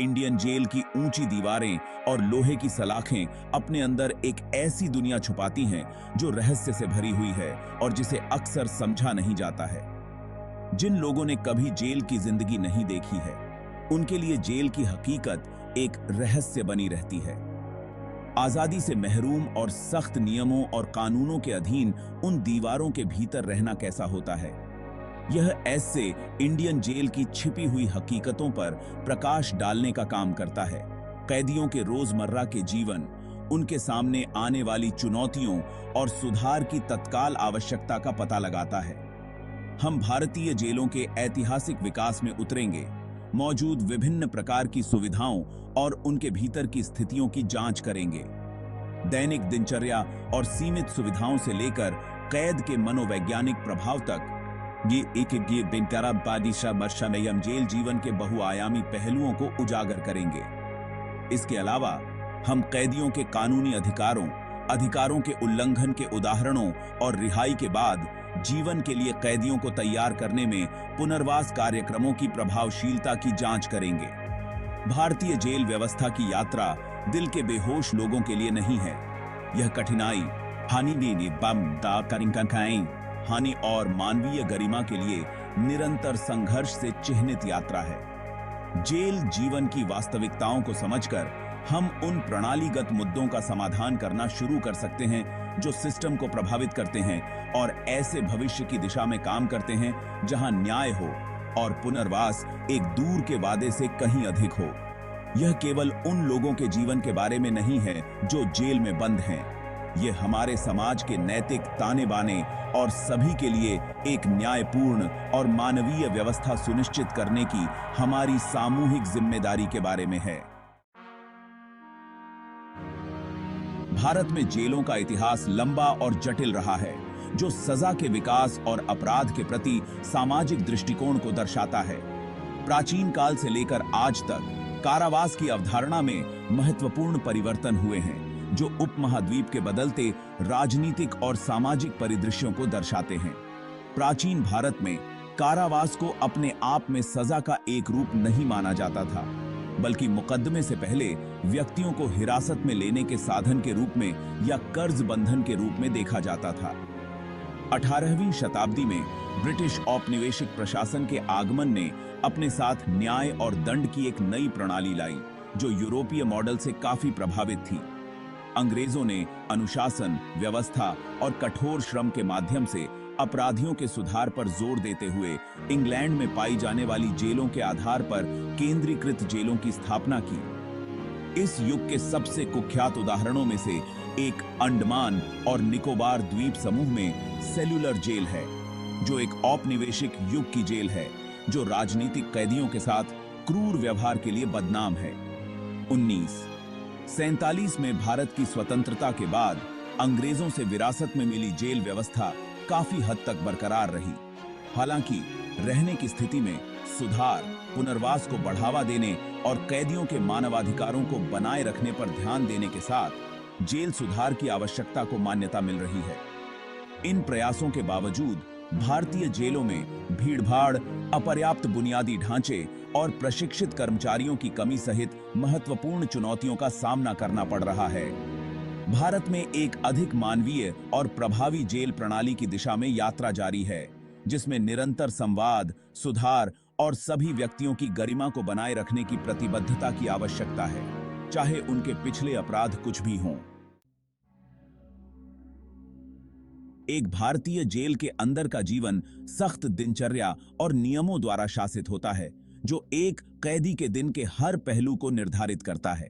Indian jail की ऊंची दीवारें और लोहे की सलाखें अपने अंदर एक ऐसी दुनिया छुपाती हैं जो रहस्य से भरी हुई है और जिसे अक्सर समझा नहीं जाता है। जिन लोगों ने कभी जेल की जिंदगी नहीं देखी है, उनके लिए जेल की हकीकत एक रहस्य बनी रहती है। आजादी से महरूम और सख्त नियमों और कानूनों के अधीन उन दीवारों के भीतर रहना कैसा होता है, यह ऐसे इंडियन जेल की छिपी हुई हकीकतों पर प्रकाश डालने का काम करता है। कैदियों के रोजमर्रा के जीवन, उनके सामने आने वाली चुनौतियों और सुधार की तत्काल आवश्यकता का पता लगाता है। हम भारतीय जेलों के ऐतिहासिक विकास में उतरेंगे, मौजूद विभिन्न प्रकार की सुविधाओं और उनके भीतर की स्थितियों की जांच करेंगे। दैनिक दिनचर्या और सीमित सुविधाओं से लेकर कैद के मनोवैज्ञानिक प्रभाव तक ये बिंतरा बादिशा मर्शमयम जेल जीवन के बहुआयामी पहलुओं को उजागर करेंगे। इसके अलावा हम कैदियों के कानूनी अधिकारों के उल्लंघन के उदाहरणों और रिहाई के बाद जीवन के लिए कैदियों को तैयार करने में पुनर्वास कार्यक्रमों की प्रभावशीलता की जांच करेंगे। भारतीय जेल व्यवस्था की यात्रा दिल के बेहोश लोगों के लिए नहीं है। यह कठिनाई, हानि और मानवीय गरिमा के लिए निरंतर संघर्ष से चिह्नित यात्रा है। जेल जीवन की वास्तविकताओं को समझकर हम उन प्रणालीगत मुद्दों का समाधान करना शुरू कर सकते हैं जो सिस्टम को प्रभावित करते हैं और ऐसे भविष्य की दिशा में काम करते हैं जहां न्याय हो और पुनर्वास एक दूर के वादे से कहीं अधिक हो। यह केवल उन लोगों के जीवन के बारे में नहीं है जो जेल में बंद हैं। ये हमारे समाज के नैतिक ताने बाने और सभी के लिए एक न्यायपूर्ण और मानवीय व्यवस्था सुनिश्चित करने की हमारी सामूहिक जिम्मेदारी के बारे में है। भारत में जेलों का इतिहास लंबा और जटिल रहा है, जो सजा के विकास और अपराध के प्रति सामाजिक दृष्टिकोण को दर्शाता है। प्राचीन काल से लेकर आज तक कारावास की अवधारणा में महत्वपूर्ण परिवर्तन हुए हैं, जो उपमहाद्वीप के बदलते राजनीतिक और सामाजिक परिदृश्यों को दर्शाते हैं। प्राचीन भारत में कारावास को अपने आप में सजा का एक रूप नहीं माना जाता था, बल्कि मुकदमे से पहले व्यक्तियों को हिरासत में लेने के साधन के रूप में या कर्ज बंधन के रूप में देखा जाता था। 18वीं शताब्दी में ब्रिटिश औपनिवेशिक प्रशासन के आगमन ने अपने साथ न्याय और दंड की एक नई प्रणाली लाई, जो यूरोपीय मॉडल से काफी प्रभावित थी। अंग्रेजों ने अनुशासन, व्यवस्था और कठोर श्रम के माध्यम से अपराधियों के सुधार पर जोर देते हुए इंग्लैंड में पाई जाने वाली जेलों के आधार पर केंद्रीकृत जेलों की स्थापना की। इस युग के सबसे कुख्यात उदाहरणों में से एक अंडमान और निकोबार द्वीप समूह में सेल्युलर जेल है, जो एक औपनिवेशिक युग की जेल है जो राजनीतिक कैदियों के साथ क्रूर व्यवहार के लिए बदनाम है। 1947 में भारत की स्वतंत्रता के बाद अंग्रेजों से विरासत में मिली जेल व्यवस्था काफी हद तक बरकरार रही। हालांकि रहने की स्थिति में सुधार, पुनर्वास को बढ़ावा देने और कैदियों के मानवाधिकारों को बनाए रखने पर ध्यान देने के साथ जेल सुधार की आवश्यकता को मान्यता मिल रही है। इन प्रयासों के बावजूद भारतीय जेलों में भीड़भाड़, अपर्याप्त बुनियादी ढांचे और प्रशिक्षित कर्मचारियों की कमी सहित महत्वपूर्ण चुनौतियों का सामना करना पड़ रहा है। भारत में एक अधिक मानवीय और प्रभावी जेल प्रणाली की दिशा में यात्रा जारी है, जिसमें निरंतर संवाद, सुधार और सभी व्यक्तियों की गरिमा को बनाए रखने की प्रतिबद्धता की आवश्यकता है, चाहे उनके पिछले अपराध कुछ भी हों। एक भारतीय जेल के अंदर का जीवन सख्त दिनचर्या और नियमों द्वारा शासित होता है, जो एक कैदी के दिन के हर पहलू को निर्धारित करता है।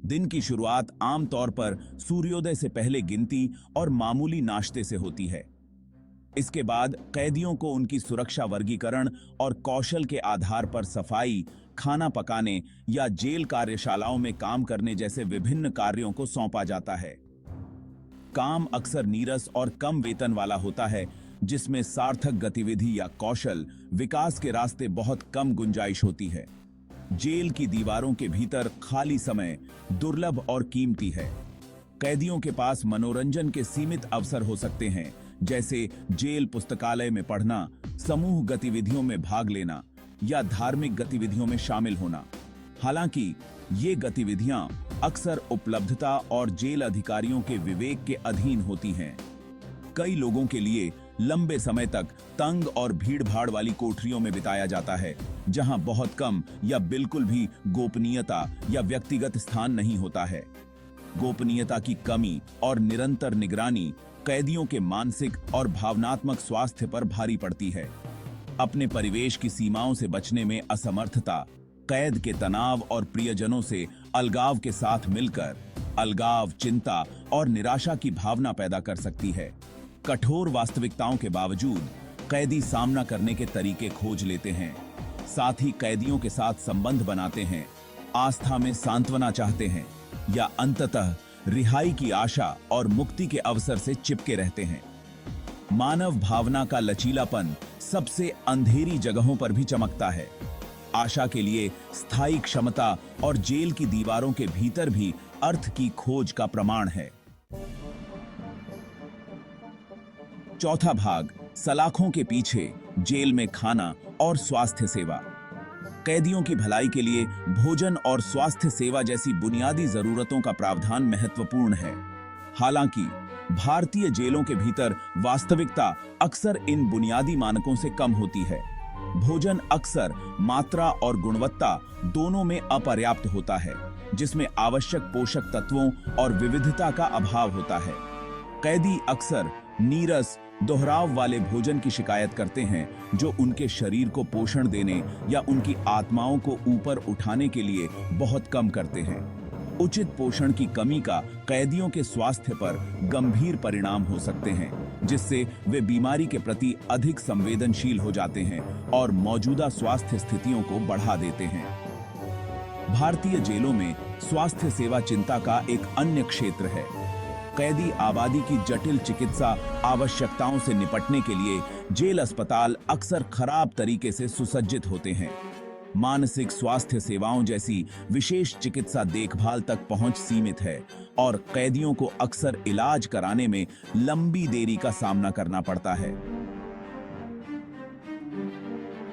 दिन की शुरुआत आमतौर पर सूर्योदय से पहले गिनती और मामूली नाश्ते से होती है। इसके बाद कैदियों को उनकी सुरक्षा वर्गीकरण और कौशल के आधार पर सफाई, खाना पकाने या जेल कार्यशालाओं में काम करने जैसे विभिन्न कार्यों को सौंपा जाता है। काम अक्सर नीरस और कम वेतन वाला होता है, जिसमें सार्थक गतिविधि या कौशल विकास के रास्ते बहुत कम गुंजाइश होती है। जेल की दीवारों के भीतर खाली समय दुर्लभ और कीमती है। कैदियों के पास मनोरंजन के सीमित अवसर हो सकते हैं, जैसे जेल पुस्तकालय में पढ़ना, समूह गतिविधियों में भाग लेना या धार्मिक गतिविधियों में शामिल होना। हालांकि ये गतिविधियां अक्सर उपलब्धता और जेल अधिकारियों के विवेक के अधीन होती हैं। कई लोगों के लिए लंबे समय तक तंग और भीड़-भाड़ वाली कोठरियों में बिताया जाता है, जहां बहुत कम या बिल्कुल भी गोपनीयता या व्यक्तिगत स्थान नहीं होता है। गोपनीयता की कमी और निरंतर निगरानी कैदियों के मानसिक और भावनात्मक स्वास्थ्य पर भारी पड़ती है। अपने परिवेश की सीमाओं से बचने में असमर्थता कैद के तनाव और प्रियजनों से अलगाव के साथ मिलकर अलगाव, चिंता और निराशा की भावना पैदा कर सकती है। कठोर वास्तविकताओं के बावजूद कैदी सामना करने के तरीके खोज लेते हैं। साथ ही कैदियों के साथ संबंध बनाते हैं, आस्था में सांत्वना चाहते हैं या अंततः रिहाई की आशा और मुक्ति के अवसर से चिपके रहते हैं। मानव भावना का लचीलापन सबसे अंधेरी जगहों पर भी चमकता है। आशा के लिए स्थायी क्षमता और जेल की दीवारों के भीतर भी अर्थ की खोज का प्रमाण है। चौथा भाग, सलाखों के पीछे जेल में खाना और स्वास्थ्य सेवा। कैदियों की भलाई के लिए भोजन और स्वास्थ्य सेवा जैसी बुनियादी जरूरतों का प्रावधान महत्वपूर्ण है। हालांकि भारतीय जेलों के भीतर वास्तविकता अक्सर इन बुनियादी मानकों से कम होती है। भोजन अक्सर मात्रा और गुणवत्ता दोनों में अपर्याप्त होता है, जिसमें आवश्यक पोषक तत्वों और विविधता का अभाव होता है। कैदी अक्सर नीरस, दोहराव वाले भोजन की शिकायत करते हैं, जो उनके शरीर को पोषण देने या उनकी आत्माओं को ऊपर उठाने के लिए बहुत कम करते हैं। उचित पोषण की कमी का कैदियों के स्वास्थ्य पर गंभीर परिणाम हो सकते हैं, जिससे वे बीमारी के प्रति अधिक संवेदनशील हो जाते हैं और मौजूदा स्वास्थ्य स्थितियों को बढ़ा देते हैं। भारतीय जेलों में स्वास्थ्य सेवा चिंता का एक अन्य क्षेत्र है। कैदी आबादी की जटिल चिकित्सा आवश्यकताओं से निपटने के लिए जेल अस्पताल अक्सर खराब तरीके से सुसज्जित होते हैं। मानसिक स्वास्थ्य सेवाओं जैसी विशेष चिकित्सा देखभाल तक पहुंच सीमित है और कैदियों को अक्सर इलाज कराने में लंबी देरी का सामना करना पड़ता है।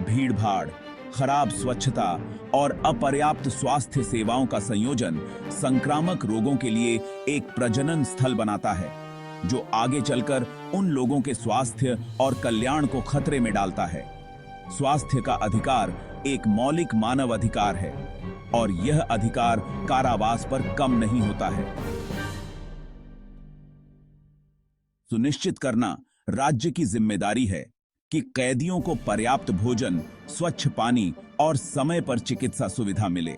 भीड़-भाड़, खराब स्वच्छता और अपर्याप्त स्वास्थ्य सेवाओं का संयोजन संक्रामक रोगों के लिए एक प्रजनन स्थल बनाता है, जो आगे चलकर उन लोगों के स्वास्थ्य और कल्याण को खतरे में डालता है। स्वास्थ्य का अधिकार एक मौलिक मानव अधिकार है और यह अधिकार कारावास पर कम नहीं होता है। सुनिश्चित करना राज्य की जिम्मेदारी है कि कैदियों को पर्याप्त भोजन, स्वच्छ पानी और समय पर चिकित्सा सुविधा मिले।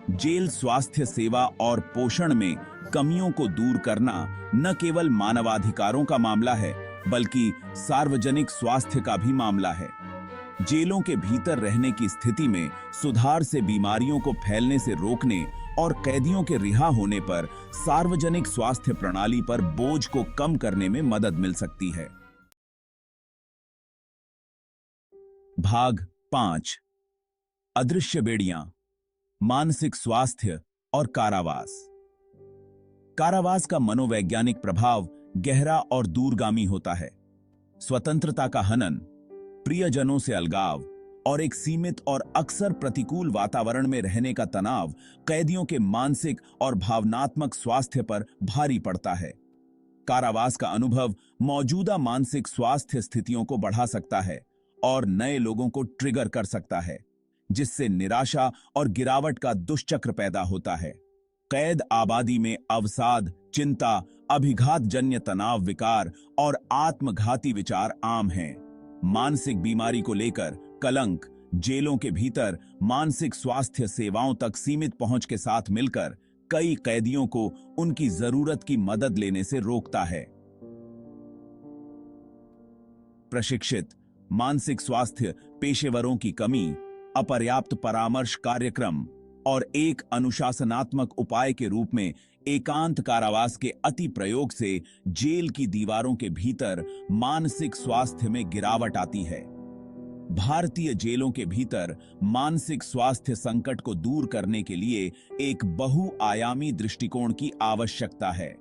जेल स्वास्थ्य सेवा और पोषण में कमियों को दूर करना न केवल मानवाधिकारों का मामला है, बल्कि सार्वजनिक स्वास्थ्य का भी मामला है। जेलों के भीतर रहने की स्थिति में सुधार से बीमारियों को फैलने से रोकने और कैदियों के रिहा होने पर सार्वजनिक स्वास्थ्य प्रणाली पर बोझ को कम करने में मदद मिल सकती है। भाग 5, अदृश्य बेड़ियां, मानसिक स्वास्थ्य और कारावास। कारावास का मनोवैज्ञानिक प्रभाव गहरा और दूरगामी होता है। स्वतंत्रता का हनन, प्रियजनों से अलगाव और एक सीमित और अक्सर प्रतिकूल वातावरण में रहने का तनाव कैदियों के मानसिक और भावनात्मक स्वास्थ्य पर भारी पड़ता है। कारावास का अनुभव मौजूदा मानसिक स्वास्थ्य स्थितियों को बढ़ा सकता है और नए लोगों को ट्रिगर कर सकता है, जिससे निराशा और गिरावट का दुष्चक्र पैदा होता है। कैद आबादी में अवसाद, चिंता, अभिघातजन्य तनाव विकार और आत्मघाती विचार आम हैं। मानसिक बीमारी को लेकर कलंक जेलों के भीतर मानसिक स्वास्थ्य सेवाओं तक सीमित पहुंच के साथ मिलकर कई कैदियों को उनकी जरूरत की मदद लेने से रोकता है। प्रशिक्षित मानसिक स्वास्थ्य पेशेवरों की कमी, अपर्याप्त परामर्श कार्यक्रम और एक अनुशासनात्मक उपाय के रूप में एकांत कारावास के अति प्रयोग से जेल की दीवारों के भीतर मानसिक स्वास्थ्य में गिरावट आती है। भारतीय जेलों के भीतर मानसिक स्वास्थ्य संकट को दूर करने के लिए एक बहुआयामी दृष्टिकोण की आवश्यकता है।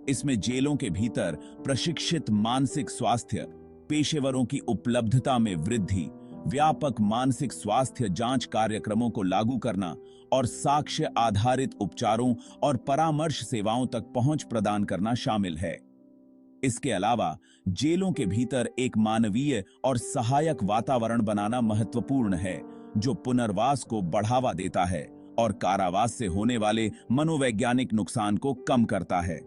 इसमें जेलों के भीतर प्रशिक्षित मानसिक स्वास्थ्य पेशेवरों की उपलब्धता में वृद्धि, व्यापक मानसिक स्वास्थ्य जांच कार्यक्रमों को लागू करना और साक्ष्य आधारित उपचारों और परामर्श सेवाओं तक पहुंच प्रदान करना शामिल है। इसके अलावा जेलों के भीतर एक मानवीय और सहायक वातावरण बनाना महत्वपूर्ण है, जो पुनर्वास को बढ़ावा देता है और कारावास से होने वाले मनोवैज्ञानिक नुकसान को कम करता है।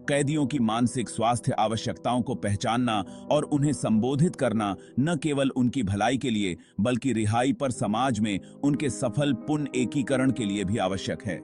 कैदियों की मानसिक स्वास्थ्य आवश्यकताओं को पहचानना और उन्हें संबोधित करना न केवल उनकी भलाई के लिए बल्कि रिहाई पर समाज में उनके सफल पुनः एकीकरण के लिए भी आवश्यक है।